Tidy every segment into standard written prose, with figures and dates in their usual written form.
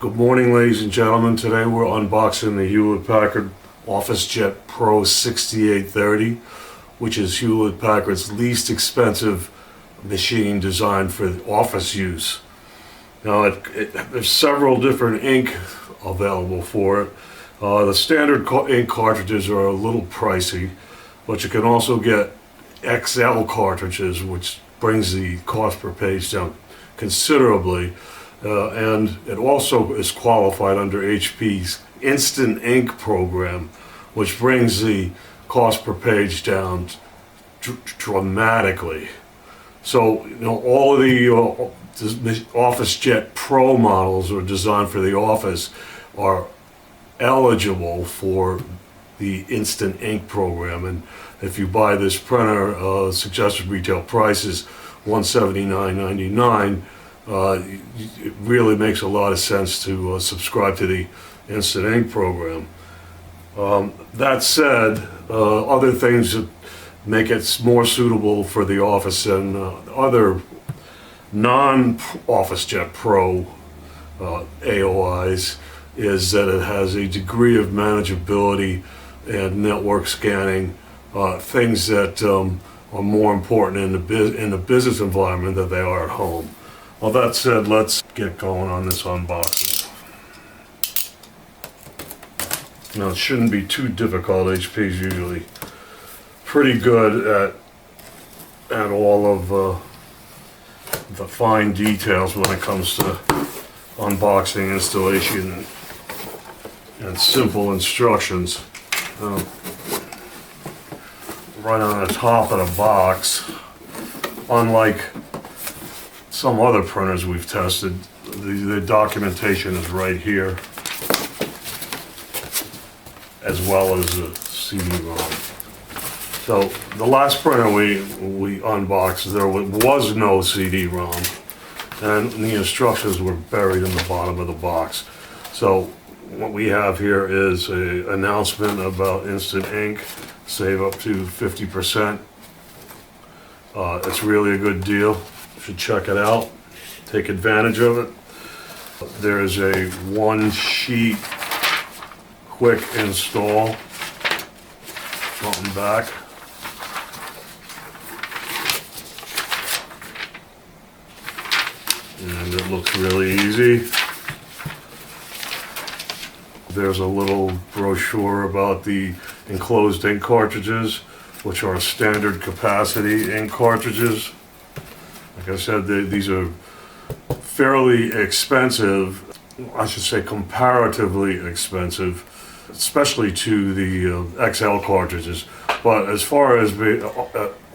Good morning, ladies and gentlemen. Today we're unboxing the Hewlett-Packard Officejet Pro 6830, which is Hewlett-Packard's least expensive machine designed for office use. Now, there's several different ink available for it. The standard ink cartridges are a little pricey, but you can also get XL cartridges, which brings the cost per page down considerably. And it also is qualified under HP's Instant Ink program, which brings the cost per page down dramatically. So, all of the Officejet Pro models are designed for the office are eligible for the Instant Ink program. And if you buy this printer, suggested retail price is $179.99. It really makes a lot of sense to subscribe to the Instant Ink program. That said, other things that make it more suitable for the office than other non-Officejet Pro AOIs is that it has a degree of manageability and network scanning, things that are more important in the business environment than they are at home. Well, that said, let's get going on this unboxing. Now, it shouldn't be too difficult. HP's usually pretty good at all of the fine details when it comes to unboxing, installation, and simple instructions. Right on the top of the box, unlike some other printers we've tested, the documentation is right here, as well as the CD-ROM. So the last printer we unboxed, there was no CD-ROM, and the instructions were buried in the bottom of the box. So what we have here is an announcement about Instant Ink, save up to 50%. It's really a good deal. Should check it out, take advantage of it. There is a one sheet quick install front and back. And it looks really easy. There's a little brochure about the enclosed ink cartridges, which are standard capacity ink cartridges. Like I said, these are fairly expensive, I should say comparatively expensive, especially to the XL cartridges. But as far as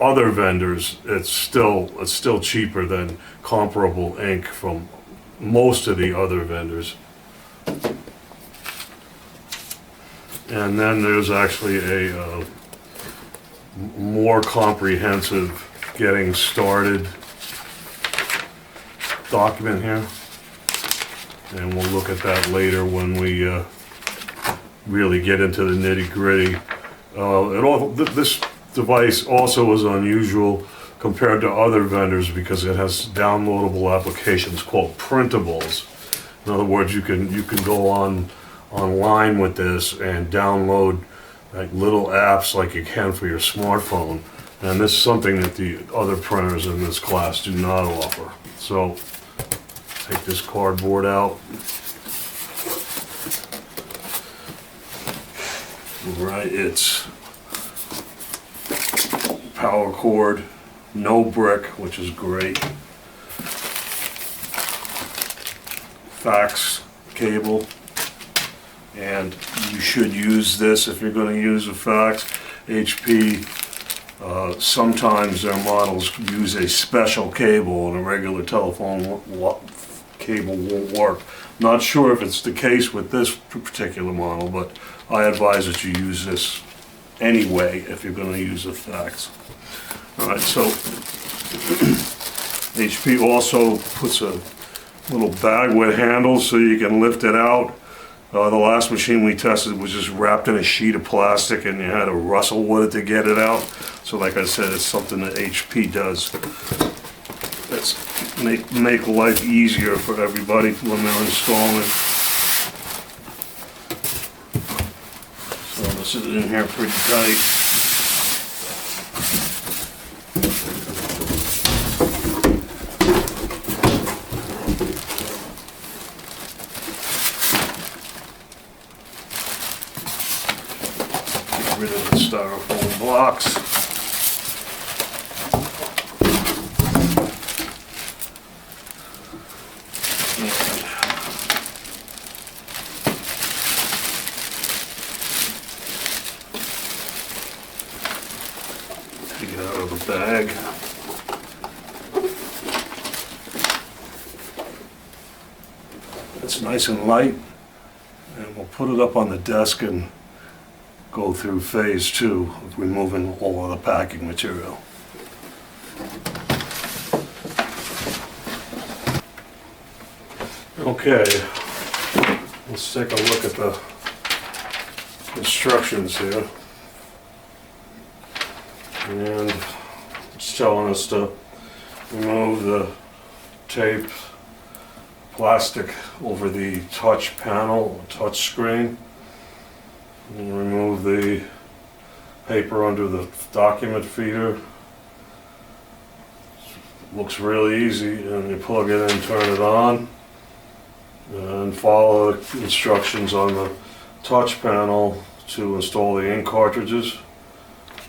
other vendors, it's still cheaper than comparable ink from most of the other vendors. And then there's actually a more comprehensive getting started document here, and we'll look at that later when we really get into the nitty-gritty. This device also is unusual compared to other vendors because it has downloadable applications called printables. In other words, you can go online with this and download like little apps like you can for your smartphone, and this is something that the other printers in this class do not offer. So take this cardboard out. Right, it's power cord, no brick, which is great. Fax cable, and you should use this if you're going to use a fax. HP, sometimes their models use a special cable, and a regular telephone cable won't work. Not sure if it's the case with this particular model, but I advise that you use this anyway if you're going to use a fax. Alright, so HP also puts a little bag with handles so you can lift it out. The last machine we tested was just wrapped in a sheet of plastic, and you had to wrestle with it to get it out. So like I said, it's something that HP does. That's make life easier for everybody when they're installing. press it in here pretty tight. Get rid of the styrofoam blocks. Take it out of the bag. It's nice and light, and we'll put it up on the desk and go through phase 2 of removing all of the packing material. Okay, let's take a look at the instructions here. And it's telling us to remove the tape, plastic over the touch panel, touch screen, and remove the paper under the document feeder. Looks really easy, and you plug it in, turn it on, and follow the instructions on the touch panel to install the ink cartridges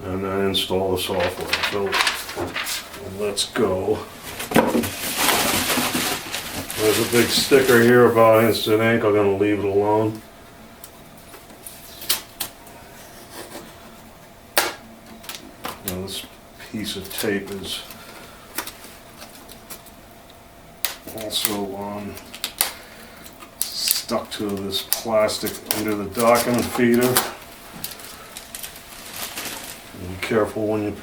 and then install the software. So let's go. There's a big sticker here about instant ink. I'm going to leave it alone. Now this piece of tape is also stuck to this plastic under the document feeder. Be careful when you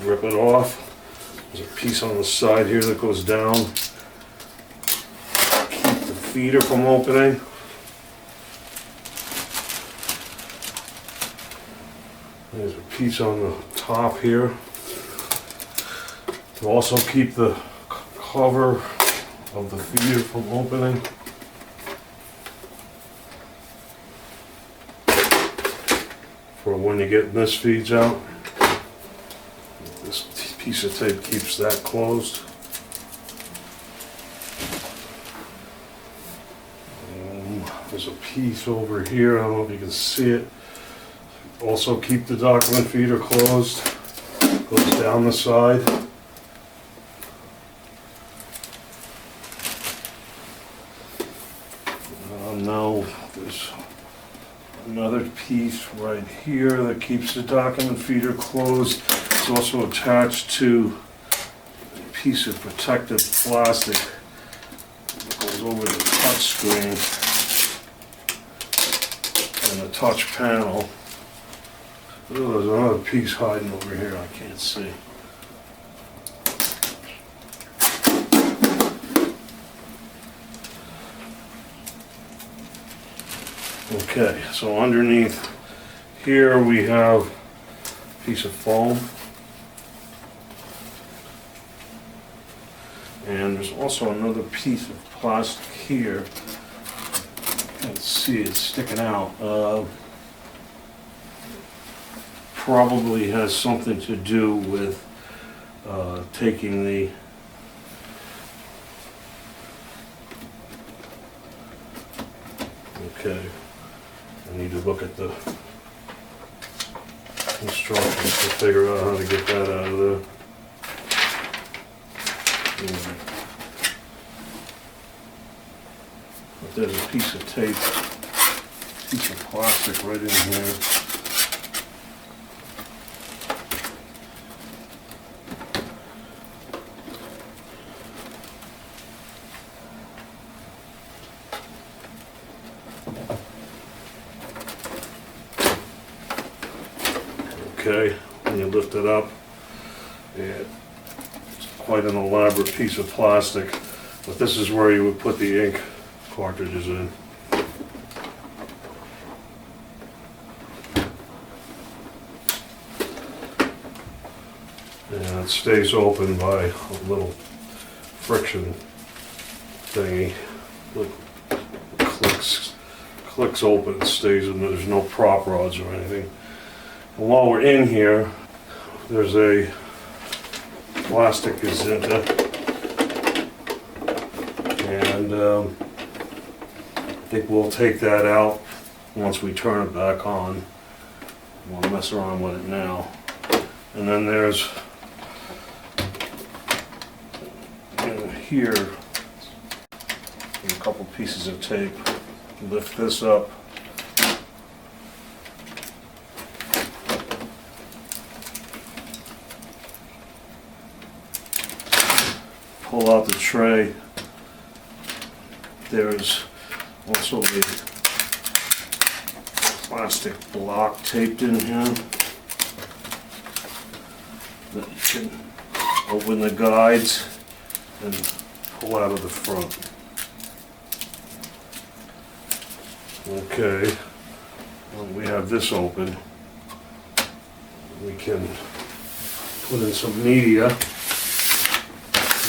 rip it off. There's a piece on the side here that goes down. Keep the feeder from opening. There's a piece on the top here to also keep the cover of the feeder from opening. For when you get this feeds out. This piece of tape keeps that closed. There's a piece over here, I don't know if you can see it. Also keep the document feeder closed. Goes down the side. Now there's another piece right here that keeps the document feeder closed. It's also attached to a piece of protective plastic that goes over the touch screen and the touch panel. Oh, there's another piece hiding over here I can't see. Okay, so underneath here we have a piece of foam, and there's also another piece of plastic here. You can see it's sticking out. Probably has something to do with taking the I need to look at the instructions to figure out how to get that out of there. But there's a piece of tape, piece of plastic right in here. Okay, when you lift it up, it's quite an elaborate piece of plastic, but this is where you would put the ink cartridges in. And it stays open by a little friction thingy that clicks open, it stays in there. There's no prop rods or anything. And while we're in here, there's a plastic gazinta, and I think we'll take that out once we turn it back on. I want to mess around with it now. And then there's here a couple pieces of tape. Lift this up. Pull out the tray. There's also a plastic block taped in here that you can open the guides and pull out of the front. Okay, well, we have this open. We can put in some media.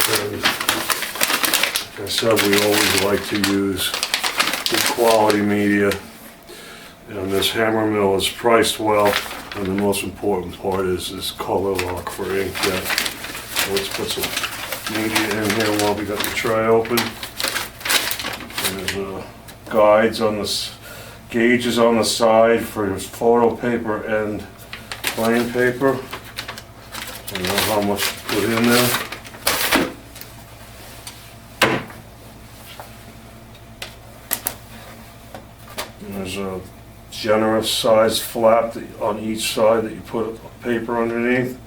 And like I said, we always like to use good quality media. And this hammer mill is priced well, and the most important part is this color lock for inkjet. So let's put some media in here while we got the tray open. And there's guides on this, gauges on the side for photo paper and plain paper. I know how much to put in there. And there's a generous sized flap on each side that you put paper underneath,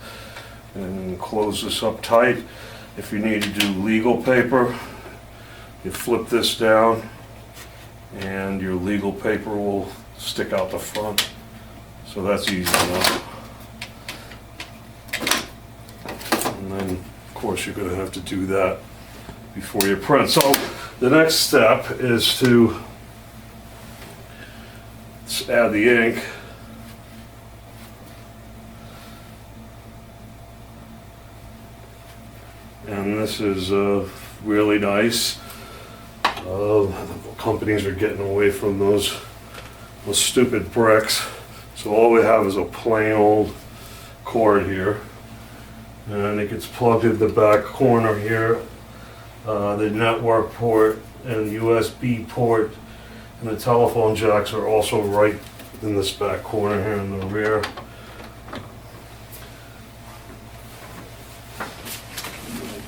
and close this up tight. If you need to do legal paper, you flip this down and your legal paper will stick out the front. So that's easy enough. And then of course you're going to have to do that before you print. So the next step is to add the ink. And this is really nice. Companies are getting away from those stupid bricks. So all we have is a plain old cord here. And it gets plugged in the back corner here. The network port and the USB port and the telephone jacks are also right in this back corner here in the rear.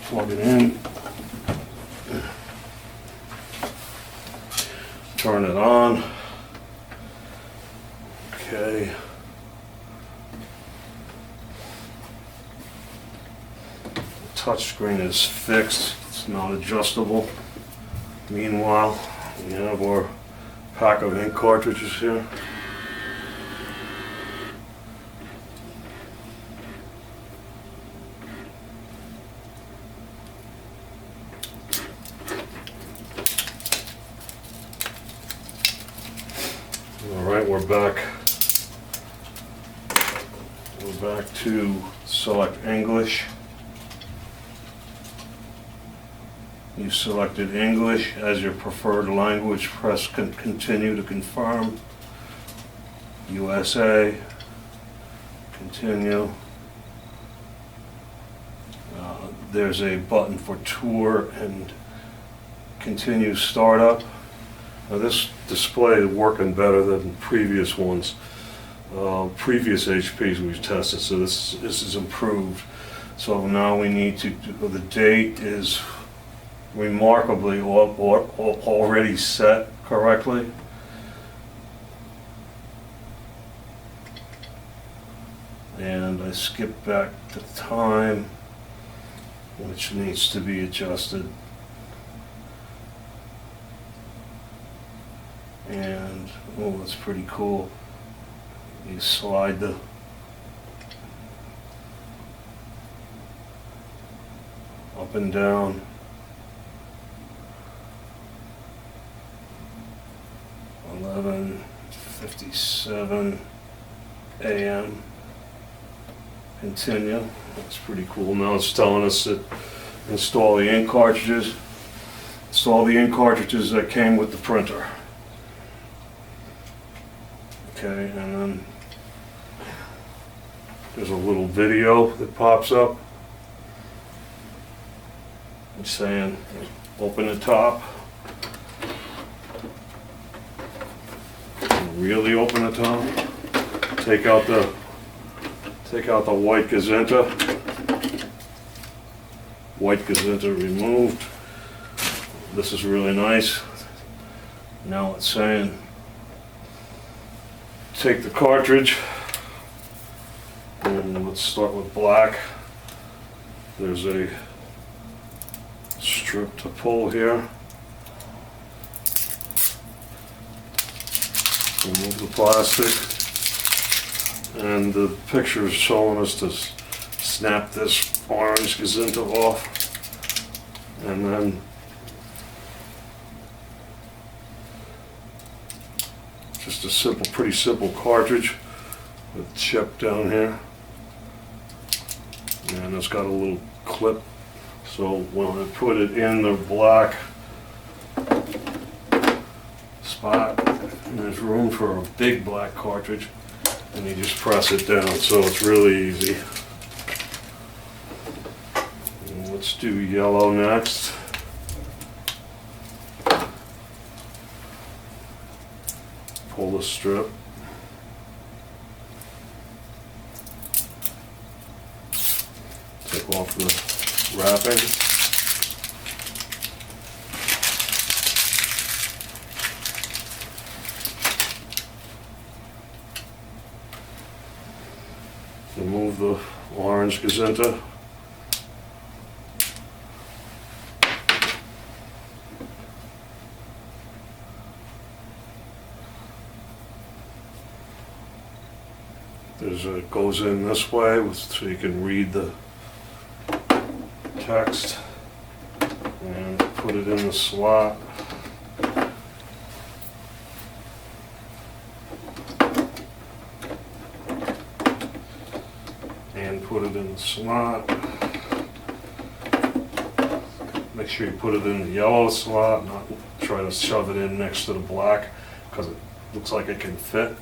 Plug it in. Turn it on. Okay. The touchscreen is fixed. It's not adjustable. Meanwhile, we have our pack of ink cartridges here. Alright, we're back to select English. You selected English as your preferred language. Press continue to confirm. USA, continue. There's a button for tour and continue startup. Now this display is working better than previous ones. Previous HPs we've tested, so this is improved. So now we need to, the date is remarkably already set correctly. And I skipped back to time, which needs to be adjusted. And, oh, that's pretty cool. You slide the up and down. $11:57 a.m. Continue. That's pretty cool. Now it's telling us that install the ink cartridges. Install the ink cartridges that came with the printer. Okay, and then there's a little video that pops up. It's saying, open the top. Really open the top. Take out the white Gazenta. White Gazenta removed. This is really nice. Now it's saying, take the cartridge, and let's start with black. There's a strip to pull here. Remove the plastic, and the picture is showing us to snap this orange Gazenta off, and then just a simple, pretty simple cartridge with chip down here, and it's got a little clip, so when I put it in the black spot, and there's room for a big black cartridge, and you just press it down, so it's really easy. And let's do yellow next. Pull the strip. Take off the wrapping. Remove the orange Gazenta. It goes in this way so you can read the text, and put it in the slot. And put it in the slot. Make sure you put it in the yellow slot, not try to shove it in next to the black, because it looks like it can fit.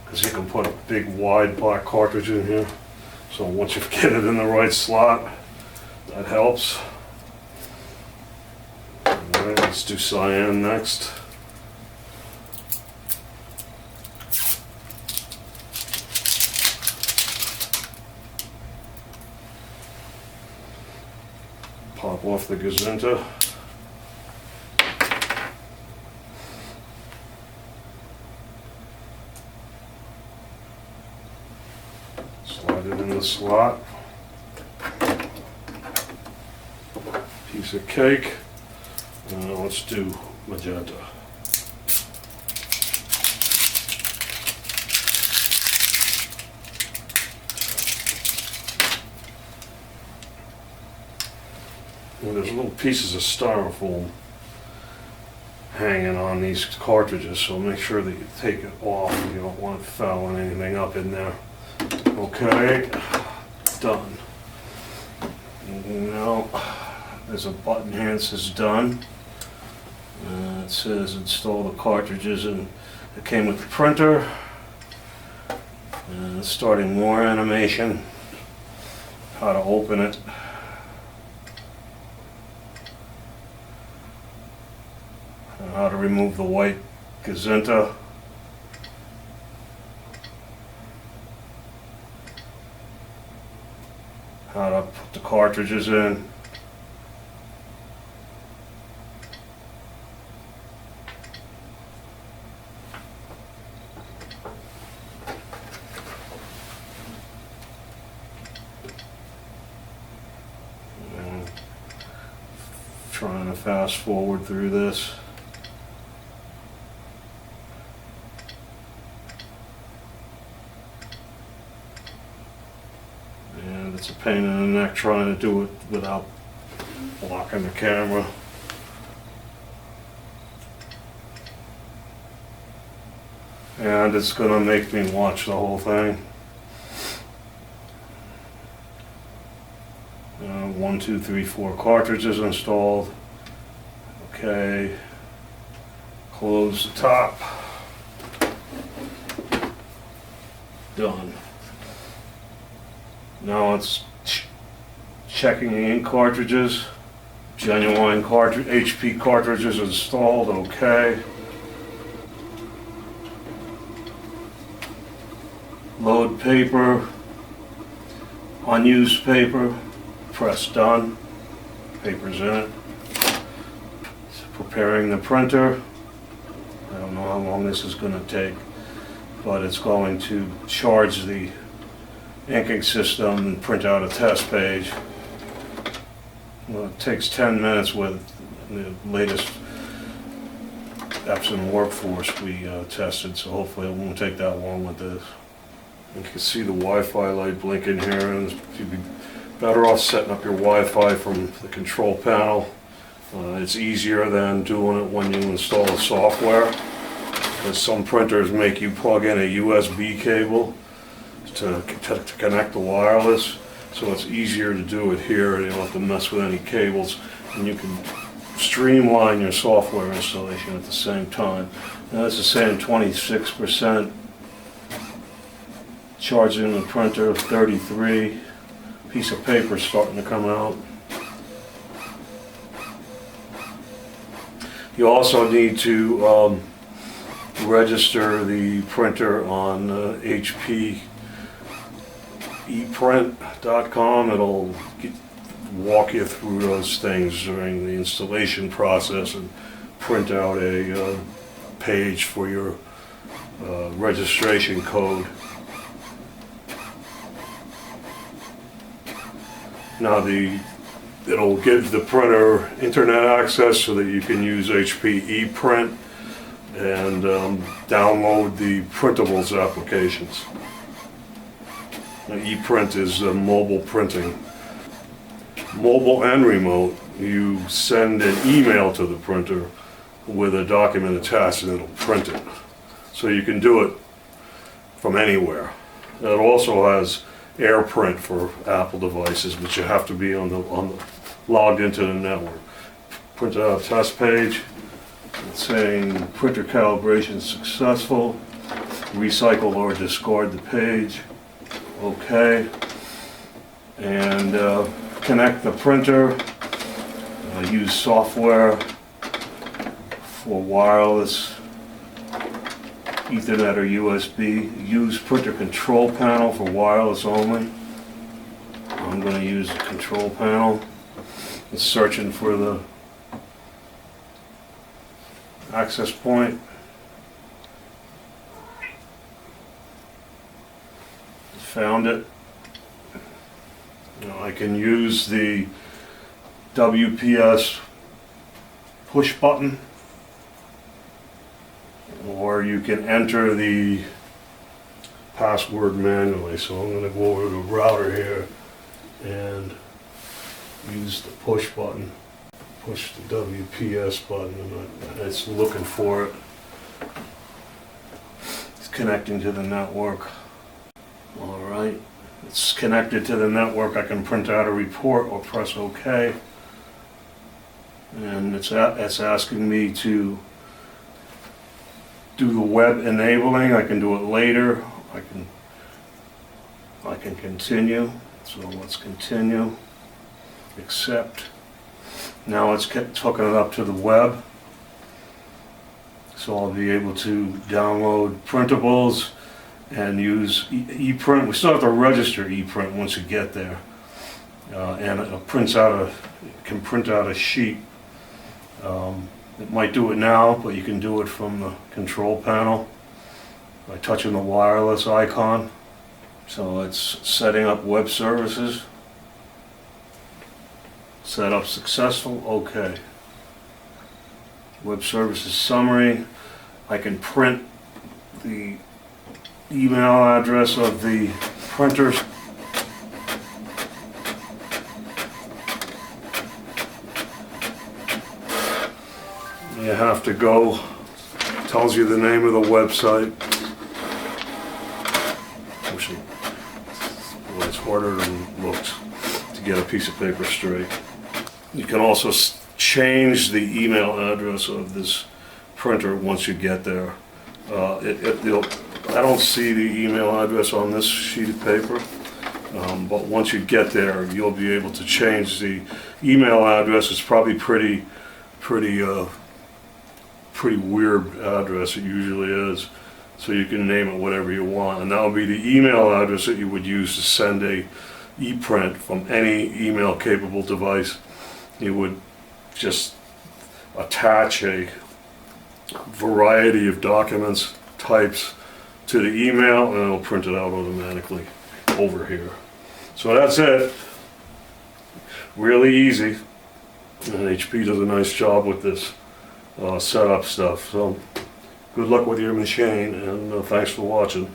Because you can put a big wide black cartridge in here. So once you get it in the right slot, that helps. Alright, let's do cyan next. Pop off the Gazenta. Slide it in the slot. Piece of cake. Let's do magenta. And there's little pieces of styrofoam hanging on these cartridges, so make sure that you take it off. You don't want it fouling anything up in there. Okay, done. Now, there's a button here that says done. It says install the cartridges, and it came with the printer. Starting more animation, how to open it. And how to remove the white Gazenta. How to put the cartridges in. And trying to fast forward through this. It's a pain in the neck trying to do it without blocking the camera. And it's going to make me watch the whole thing. 1, 2, 3, 4 cartridges installed. Okay. Close the top. done. Now it's checking the ink cartridges. Genuine cartridge, HP cartridges installed, okay. Load paper, unused paper, press done, paper's in it. Preparing the printer. I don't know how long this is going to take, but it's going to charge the inking system and print out a test page. Well, it takes 10 minutes with the latest Epson Workforce we tested, so hopefully it won't take that long with this. You can see the Wi-Fi light blinking here, and you'd be better off setting up your Wi-Fi from the control panel. It's easier than doing it when you install the software, because some printers make you plug in a USB cable to connect the wireless, so it's easier to do it here. You don't have to mess with any cables, and you can streamline your software installation at the same time. Now this is saying 26%, charging the printer 33, piece of paper starting to come out. You also need to register the printer on HP eprint.com. It'll walk you through those things during the installation process and print out a page for your registration code. Now it'll give the printer internet access so that you can use HP ePrint and download the printables applications. Now, ePrint is mobile printing. Mobile and remote, you send an email to the printer with a document attached and it'll print it. So you can do it from anywhere. It also has AirPrint for Apple devices, but you have to be logged into the network. Print out a test page. It's saying printer calibration successful. Recycle or discard the page. Okay. And connect the printer. Use software for wireless, Ethernet or USB. Use printer control panel for wireless only. I'm going to use the control panel. It's searching for the access point. Found it. Now I can use the WPS push button, or you can enter the password manually. So I'm going to go over to the router here and use the push button. Push the WPS button, and it's looking for it. It's connecting to the network. All right, it's connected to the network. I can print out a report or press OK. And it's asking me to do the web enabling. I can do it later. I can continue. So let's continue. Accept. Now it's hooking it up to the web. So I'll be able to download printables and use ePrint. We still have to register ePrint once you get there. And it can print out a sheet. It might do it now, but you can do it from the control panel by touching the wireless icon. So it's setting up web services. Setup successful, okay. Web services summary. I can print the email address of the printer. You have to go, tells you the name of the website. Well, it's harder than it looks to get a piece of paper straight. You can also change the email address of this printer once you get there. It'll I don't see the email address on this sheet of paper, but once you get there, you'll be able to change the email address. It's probably pretty weird address, it usually is. So you can name it whatever you want, and that will be the email address that you would use to send a e-print from any email capable device. You would just attach a variety of documents, types to the email, and it'll print it out automatically over here. So that's it. Really easy. And HP does a nice job with this setup stuff. So good luck with your machine, and thanks for watching.